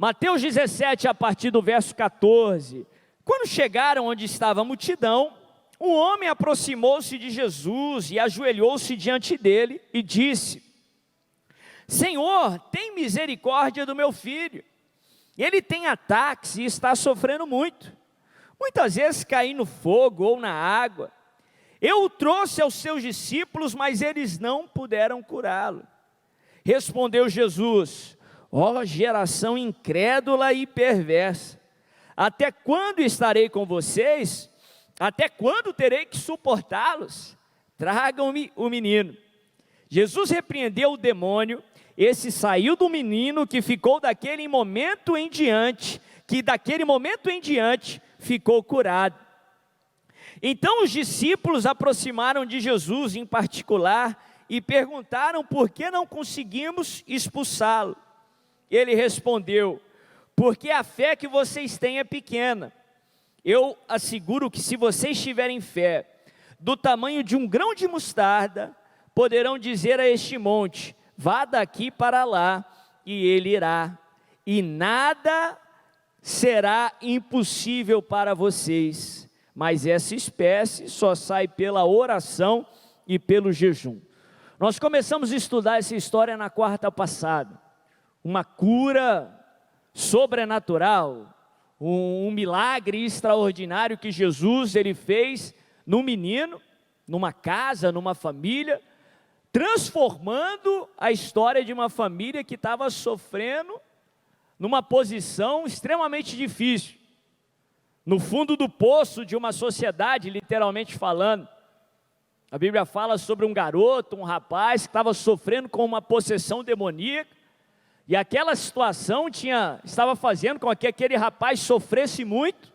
Mateus 17, a partir do verso 14. Quando chegaram onde estava a multidão, um homem aproximou-se de Jesus e ajoelhou-se diante dele e disse: Senhor, tem misericórdia do meu filho. Ele tem ataques e está sofrendo muito. Muitas vezes cai no fogo ou na água. Eu o trouxe aos seus discípulos, mas eles não puderam curá-lo. Respondeu Jesus: ó geração incrédula e perversa, até quando estarei com vocês? Até quando terei que suportá-los? Tragam-me o menino. Jesus repreendeu o demônio. Esse saiu do menino, que ficou daquele momento em diante, ficou curado. Então os discípulos aproximaram de Jesus em particular e perguntaram por que não conseguimos expulsá-lo. Ele respondeu: porque a fé que vocês têm é pequena. Eu asseguro que se vocês tiverem fé do tamanho de um grão de mostarda, poderão dizer a este monte: vá daqui para lá, e ele irá, e nada será impossível para vocês. Mas essa espécie só sai pela oração e pelo jejum. Nós começamos a estudar essa história na quarta passada. Uma cura sobrenatural, um milagre extraordinário que Jesus ele fez num menino, numa casa, numa família, transformando a história de uma família que estava sofrendo numa posição extremamente difícil, no fundo do poço de uma sociedade, literalmente falando. A Bíblia fala sobre um garoto, um rapaz que estava sofrendo com uma possessão demoníaca, e aquela situação estava fazendo com que aquele rapaz sofresse muito,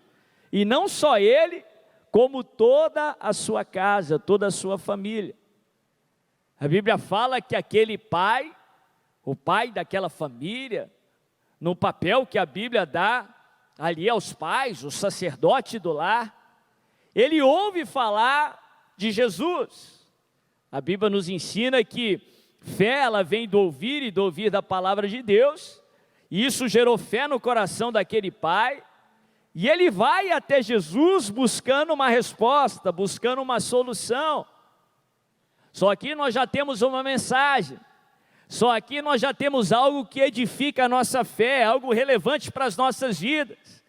e não só ele, como toda a sua casa, toda a sua família. A Bíblia fala que aquele pai, o pai daquela família, no papel que a Bíblia dá ali aos pais, o sacerdote do lar, ele ouve falar de Jesus. A Bíblia nos ensina que fé, ela vem do ouvir e do ouvir da palavra de Deus, e isso gerou fé no coração daquele pai, e ele vai até Jesus buscando uma resposta, buscando uma solução. Só aqui nós já temos uma mensagem, só aqui nós já temos algo que edifica a nossa fé, algo relevante para as nossas vidas.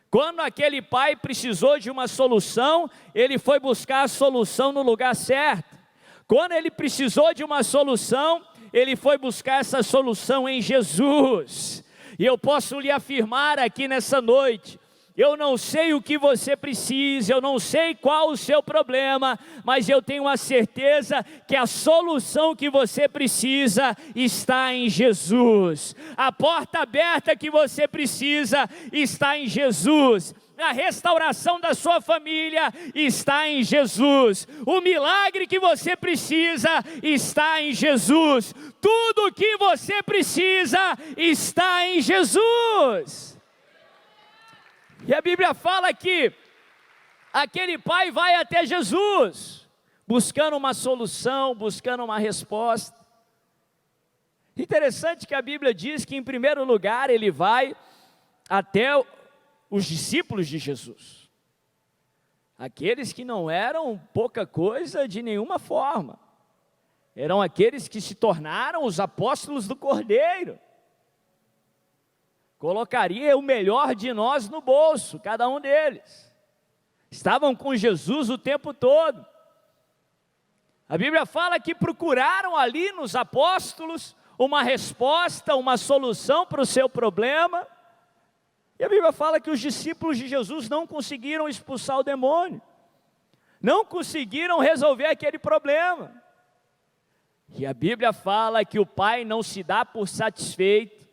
Quando aquele pai precisou de uma solução, ele foi buscar a solução no lugar certo. Quando ele precisou de uma solução, ele foi buscar essa solução em Jesus. E eu posso lhe afirmar aqui nessa noite, eu não sei o que você precisa, eu não sei qual o seu problema, mas eu tenho a certeza que a solução que você precisa está em Jesus. A porta aberta que você precisa está em Jesus. A restauração da sua família está em Jesus. O milagre que você precisa está em Jesus. Tudo o que você precisa está em Jesus. E a Bíblia fala que aquele pai vai até Jesus, buscando uma solução, buscando uma resposta. Interessante que a Bíblia diz que em primeiro lugar ele vai até os discípulos de Jesus. Aqueles que não eram pouca coisa de nenhuma forma. Eram aqueles que se tornaram os apóstolos do Cordeiro. Colocaria o melhor de nós no bolso, cada um deles. Estavam com Jesus o tempo todo. A Bíblia fala que procuraram ali nos apóstolos uma resposta, uma solução para o seu problema. E a Bíblia fala que os discípulos de Jesus não conseguiram expulsar o demônio. Não conseguiram resolver aquele problema. E a Bíblia fala que o Pai não se dá por satisfeito.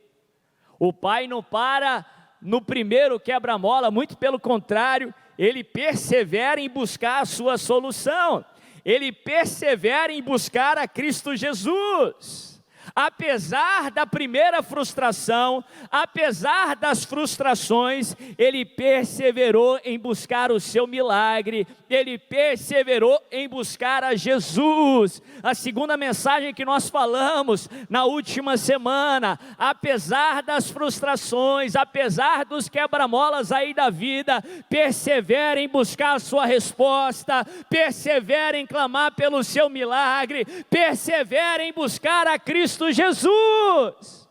O Pai não para no primeiro quebra-mola, muito pelo contrário, Ele persevera em buscar a sua solução. Ele persevera em buscar a Cristo Jesus. Apesar da primeira frustração, apesar das frustrações, ele perseverou em buscar o seu milagre, ele perseverou em buscar a Jesus. A segunda mensagem que nós falamos na última semana: apesar das frustrações, apesar dos quebra-molas aí da vida, persevere em buscar a sua resposta, persevere em clamar pelo seu milagre, persevere em buscar a Cristo Jesus.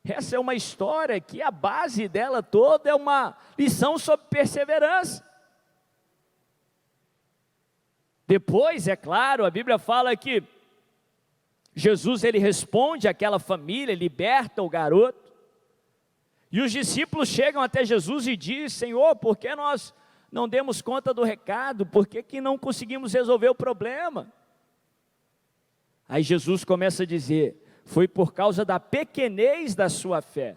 Essa é uma história que a base dela toda é uma lição sobre perseverança. Depois, é claro, a Bíblia fala que Jesus, ele responde àquela família, liberta o garoto, e os discípulos chegam até Jesus e dizem: Senhor, por que nós não demos conta do recado? Por que não conseguimos resolver o problema? Aí Jesus começa a dizer: foi por causa da pequenez da sua fé.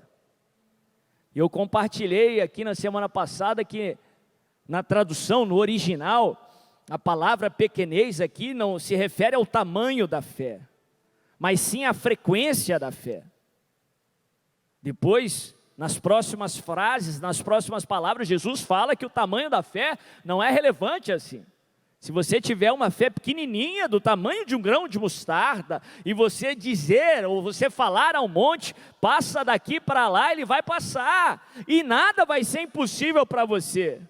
Eu compartilhei aqui na semana passada que na tradução, no original, a palavra pequenez aqui não se refere ao tamanho da fé, mas sim à frequência da fé. Depois, nas próximas frases, nas próximas palavras, Jesus fala que o tamanho da fé não é relevante assim. Se você tiver uma fé pequenininha, do tamanho de um grão de mostarda, e você dizer, ou você falar ao monte, passa daqui para lá, ele vai passar, e nada vai ser impossível para você,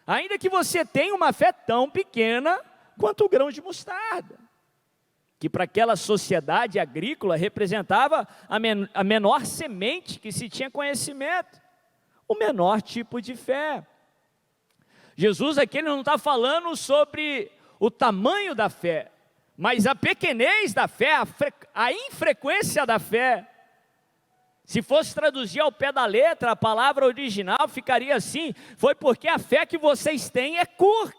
ainda que você tenha uma fé tão pequena, quanto o grão de mostarda, que para aquela sociedade agrícola, representava a menor semente que se tinha conhecimento, o menor tipo de fé. Jesus aqui ele não está falando sobre o tamanho da fé, mas a pequenez da fé, a infrequência da fé. Se fosse traduzir ao pé da letra, a palavra original ficaria assim: foi porque a fé que vocês têm é curta.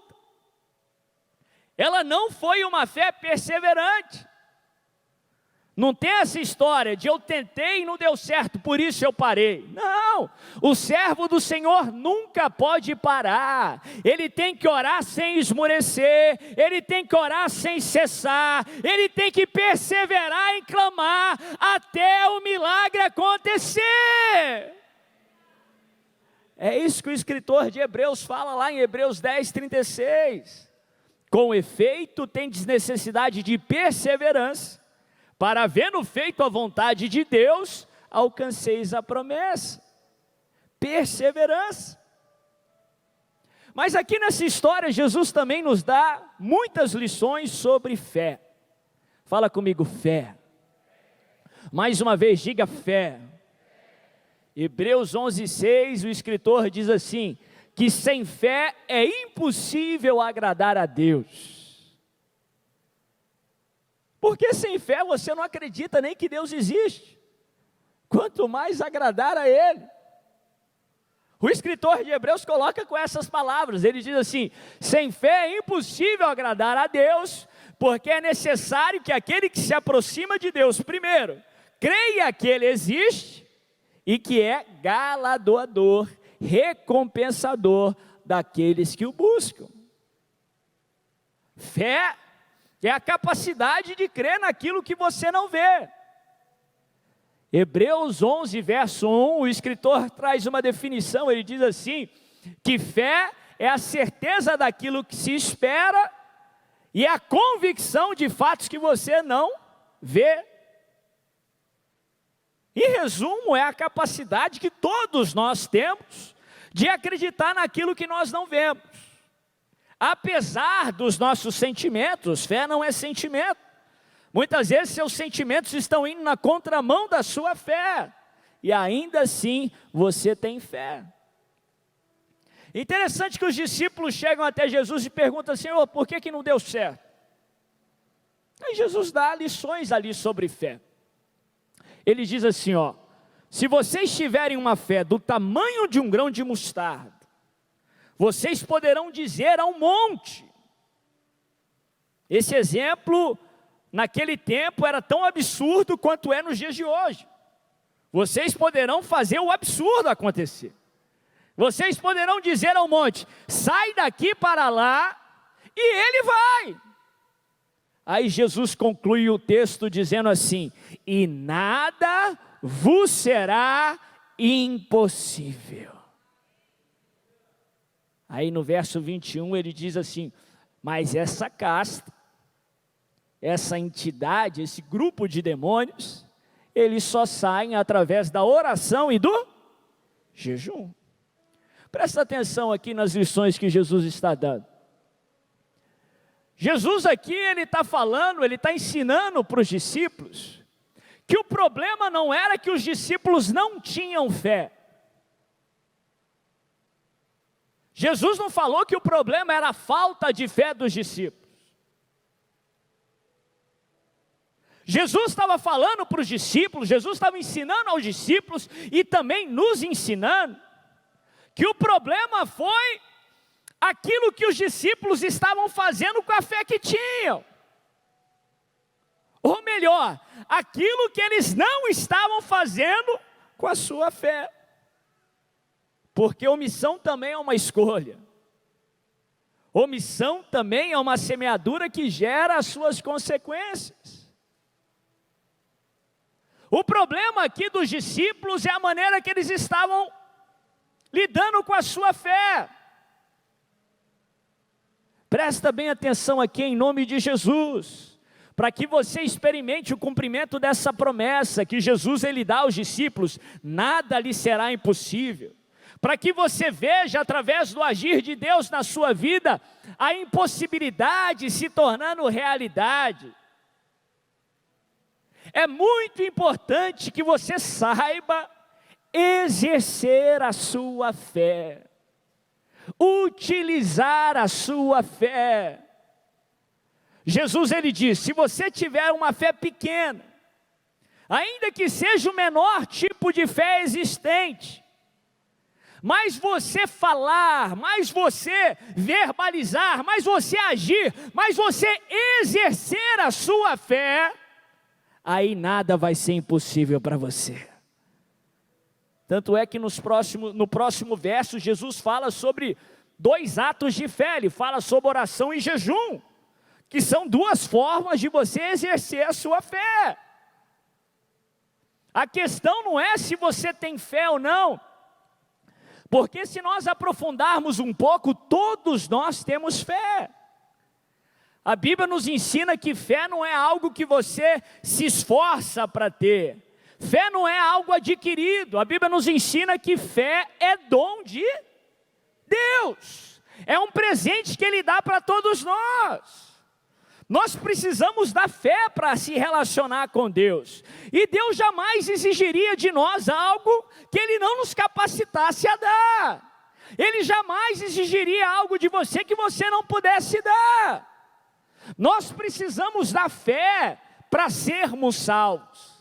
Ela não foi uma fé perseverante. Não tem essa história de eu tentei e não deu certo, por isso eu parei. Não, o servo do Senhor nunca pode parar. Ele tem que orar sem esmorecer, ele tem que orar sem cessar, ele tem que perseverar em clamar até o milagre acontecer. É isso que o escritor de Hebreus fala lá em Hebreus 10:36. Com efeito, tendes necessidade de perseverança, para havendo feito a vontade de Deus, alcanceis a promessa. Perseverança. Mas aqui nessa história, Jesus também nos dá muitas lições sobre fé. Fala comigo, fé. Mais uma vez, diga fé. Hebreus 11:6, o escritor diz assim: que sem fé é impossível agradar a Deus. Porque sem fé você não acredita nem que Deus existe, quanto mais agradar a Ele. O escritor de Hebreus coloca com essas palavras, ele diz assim: sem fé é impossível agradar a Deus, porque é necessário que aquele que se aproxima de Deus, primeiro, creia que Ele existe, e que é galardoador, recompensador daqueles que o buscam. Fé é a capacidade de crer naquilo que você não vê. Hebreus 11, verso 1, o escritor traz uma definição, ele diz assim, que fé é a certeza daquilo que se espera, e a convicção de fatos que você não vê. Em resumo, é a capacidade que todos nós temos, de acreditar naquilo que nós não vemos. Apesar dos nossos sentimentos, fé não é sentimento. Muitas vezes seus sentimentos estão indo na contramão da sua fé, e ainda assim você tem fé. Interessante que os discípulos chegam até Jesus e perguntam: Senhor, por que não deu certo? Aí Jesus dá lições ali sobre fé. Ele diz assim, ó: se vocês tiverem uma fé do tamanho de um grão de mostarda, vocês poderão dizer ao monte. Esse exemplo, naquele tempo, era tão absurdo quanto é nos dias de hoje. Vocês poderão fazer o absurdo acontecer. Vocês poderão dizer ao monte: sai daqui para lá, e ele vai. Aí Jesus conclui o texto dizendo assim: e nada vos será impossível. Aí no verso 21 ele diz assim: mas essa casta, essa entidade, esse grupo de demônios, eles só saem através da oração e do jejum. Presta atenção aqui nas lições que Jesus está dando. Jesus aqui, ele está falando, ele está ensinando para os discípulos, que o problema não era que os discípulos não tinham fé. Jesus não falou que o problema era a falta de fé dos discípulos. Jesus estava falando para os discípulos, Jesus estava ensinando aos discípulos e também nos ensinando, que o problema foi aquilo que os discípulos estavam fazendo com a fé que tinham. Ou melhor, aquilo que eles não estavam fazendo com a sua fé. Porque omissão também é uma escolha. Omissão também é uma semeadura que gera as suas consequências. O problema aqui dos discípulos é a maneira que eles estavam lidando com a sua fé. Presta bem atenção aqui em nome de Jesus, para que você experimente o cumprimento dessa promessa que Jesus ele dá aos discípulos: nada lhe será impossível. Para que você veja através do agir de Deus na sua vida, a impossibilidade se tornando realidade. É muito importante que você saiba exercer a sua fé, utilizar a sua fé. Jesus ele diz: se você tiver uma fé pequena, ainda que seja o menor tipo de fé existente, mas você falar, mais você verbalizar, mais você agir, mais você exercer a sua fé, aí nada vai ser impossível para você. Tanto é que no próximo verso, Jesus fala sobre 2 atos de fé. Ele fala sobre oração e jejum, que são 2 formas de você exercer a sua fé. A questão não é se você tem fé ou não, porque se nós aprofundarmos um pouco, todos nós temos fé. A Bíblia nos ensina que fé não é algo que você se esforça para ter. Fé não é algo adquirido. A Bíblia nos ensina que fé é dom de Deus. É um presente que Ele dá para todos nós. Nós precisamos da fé para se relacionar com Deus. E Deus jamais exigiria de nós algo que Ele não nos capacitasse a dar. Ele jamais exigiria algo de você que você não pudesse dar. Nós precisamos da fé para sermos salvos.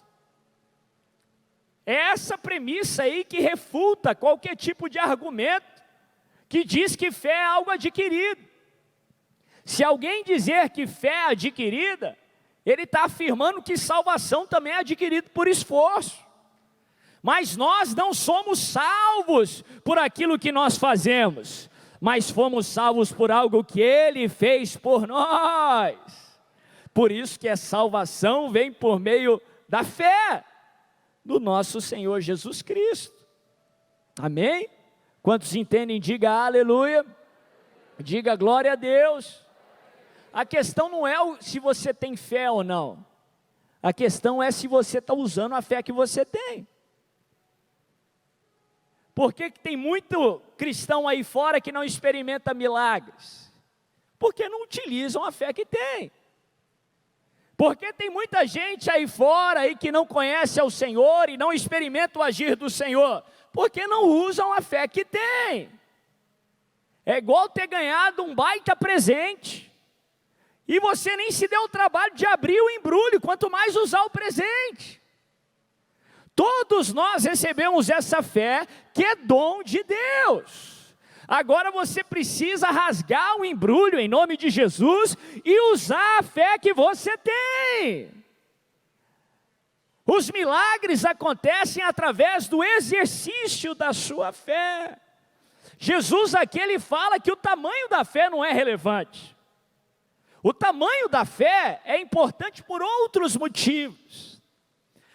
É essa premissa aí que refuta qualquer tipo de argumento que diz que fé é algo adquirido. Se alguém dizer que fé é adquirida, ele está afirmando que salvação também é adquirida por esforço. Mas nós não somos salvos por aquilo que nós fazemos, mas fomos salvos por algo que Ele fez por nós. Por isso que a salvação vem por meio da fé do nosso Senhor Jesus Cristo. Amém? Quantos entendem, diga aleluia, diga glória a Deus. A questão não é se você tem fé ou não, a questão é se você está usando a fé que você tem. Por que tem muito cristão aí fora que não experimenta milagres? Porque não utilizam a fé que tem. Porque tem muita gente aí fora aí que não conhece ao Senhor e não experimenta o agir do Senhor, porque não usam a fé que tem. É igual ter ganhado um baita presente, e você nem se deu o trabalho de abrir o embrulho, quanto mais usar o presente. Todos nós recebemos essa fé que é dom de Deus. Agora você precisa rasgar o embrulho em nome de Jesus e usar a fé que você tem. Os milagres acontecem através do exercício da sua fé. Jesus aqui ele fala que o tamanho da fé não é relevante. O tamanho da fé é importante por outros motivos.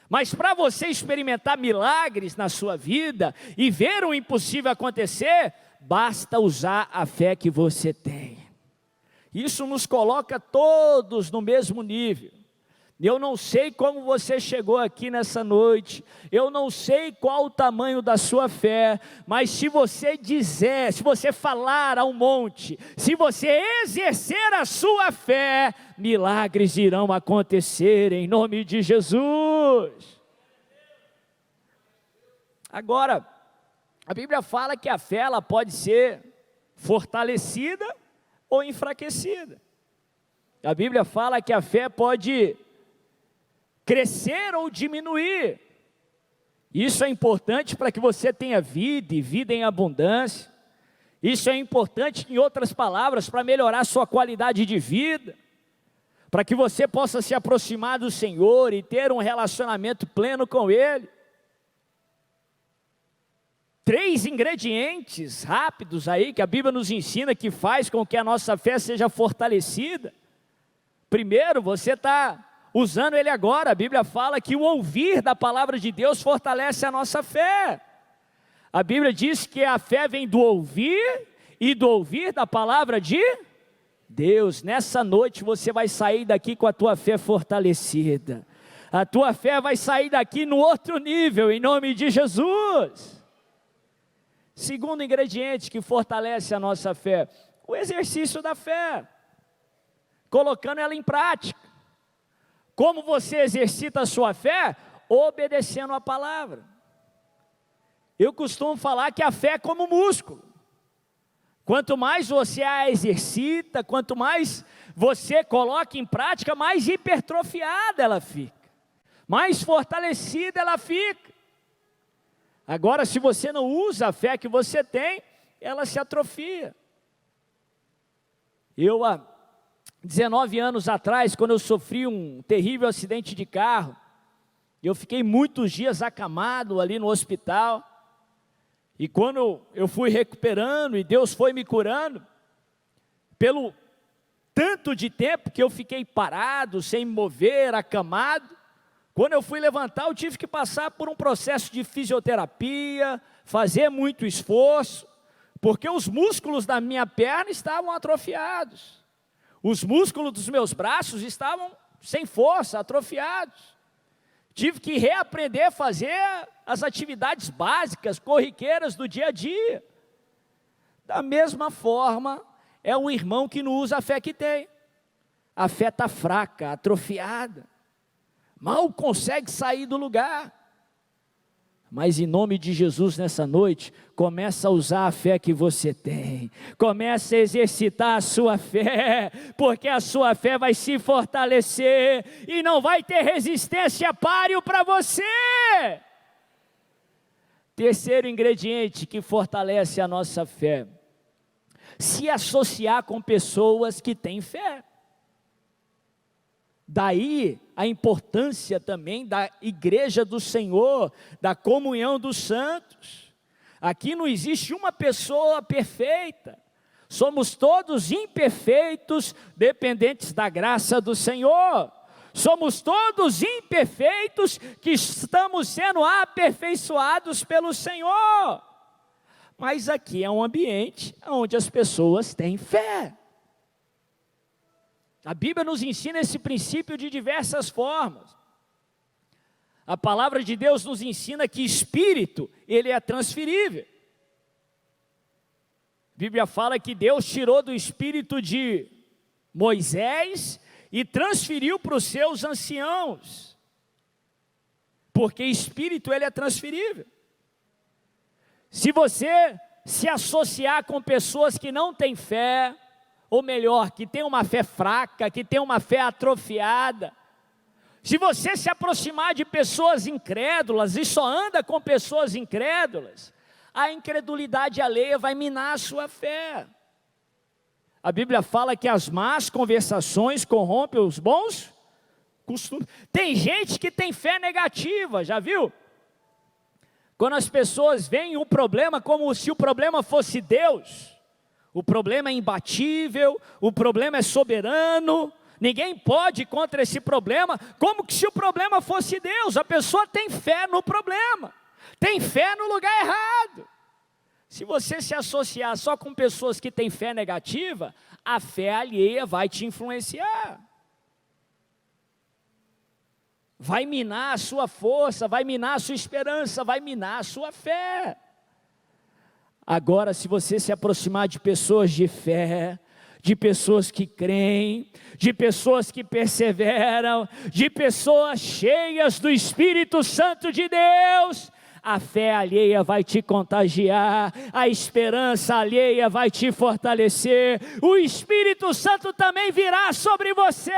Mas para você experimentar milagres na sua vida e ver o impossível acontecer, basta usar a fé que você tem. Isso nos coloca todos no mesmo nível. Eu não sei como você chegou aqui nessa noite, eu não sei qual o tamanho da sua fé, mas se você dizer, se você falar ao monte, se você exercer a sua fé, milagres irão acontecer em nome de Jesus. Agora, a Bíblia fala que a fé ela pode ser fortalecida ou enfraquecida. A Bíblia fala que a fé pode crescer ou diminuir. Isso é importante para que você tenha vida e vida em abundância. Isso é importante, em outras palavras, para melhorar a sua qualidade de vida, para que você possa se aproximar do Senhor e ter um relacionamento pleno com Ele. 3 ingredientes rápidos aí que a Bíblia nos ensina que faz com que a nossa fé seja fortalecida. Primeiro, você está usando ele agora. A Bíblia fala que o ouvir da palavra de Deus fortalece a nossa fé. A Bíblia diz que a fé vem do ouvir e do ouvir da palavra de Deus. Nessa noite você vai sair daqui com a tua fé fortalecida. A tua fé vai sair daqui no outro nível, em nome de Jesus. Segundo ingrediente que fortalece a nossa fé, o exercício da fé, colocando ela em prática. Como você exercita a sua fé? Obedecendo a palavra. Eu costumo falar que a fé é como músculo. Quanto mais você a exercita, quanto mais você coloca em prática, mais hipertrofiada ela fica, mais fortalecida ela fica. Agora, se você não usa a fé que você tem, ela se atrofia. Eu, há 19 anos atrás, quando eu sofri um terrível acidente de carro, eu fiquei muitos dias acamado ali no hospital, e quando eu fui recuperando, e Deus foi me curando, pelo tanto de tempo que eu fiquei parado, sem me mover, acamado, quando eu fui levantar, eu tive que passar por um processo de fisioterapia, fazer muito esforço, porque os músculos da minha perna estavam atrofiados. Os músculos dos meus braços estavam sem força, atrofiados. Tive que reaprender a fazer as atividades básicas, corriqueiras do dia a dia. Da mesma forma, é um irmão que não usa a fé que tem. A fé está fraca, atrofiada. Mal consegue sair do lugar. Mas em nome de Jesus nessa noite, começa a usar a fé que você tem. Começa a exercitar a sua fé, porque a sua fé vai se fortalecer e não vai ter resistência páreo para você. Terceiro ingrediente que fortalece a nossa fé: se associar com pessoas que têm fé. Daí a importância também da igreja do Senhor, da comunhão dos santos. Aqui não existe uma pessoa perfeita, somos todos imperfeitos, dependentes da graça do Senhor. Somos todos imperfeitos, que estamos sendo aperfeiçoados pelo Senhor. Mas aqui é um ambiente onde as pessoas têm fé. A Bíblia nos ensina esse princípio de diversas formas. A palavra de Deus nos ensina que espírito, ele é transferível. A Bíblia fala que Deus tirou do espírito de Moisés e transferiu para os seus anciãos. Porque espírito, ele é transferível. Se você se associar com pessoas que não têm fé, ou melhor, que tem uma fé fraca, que tem uma fé atrofiada, se você se aproximar de pessoas incrédulas e só anda com pessoas incrédulas, a incredulidade alheia vai minar a sua fé. A Bíblia fala que as más conversações corrompem os bons costumes. Tem gente que tem fé negativa, já viu? Quando as pessoas veem um problema como se o problema fosse Deus, O problema é imbatível, o problema é soberano, ninguém pode ir contra esse problema, como que se o problema fosse Deus. A pessoa tem fé no problema, tem fé no lugar errado. Se você se associar só com pessoas que têm fé negativa, a fé alheia vai te influenciar. Vai minar a sua força, vai minar a sua esperança, vai minar a sua fé. Agora, se você se aproximar de pessoas de fé, de pessoas que creem, de pessoas que perseveram, de pessoas cheias do Espírito Santo de Deus, a fé alheia vai te contagiar, a esperança alheia vai te fortalecer, o Espírito Santo também virá sobre você.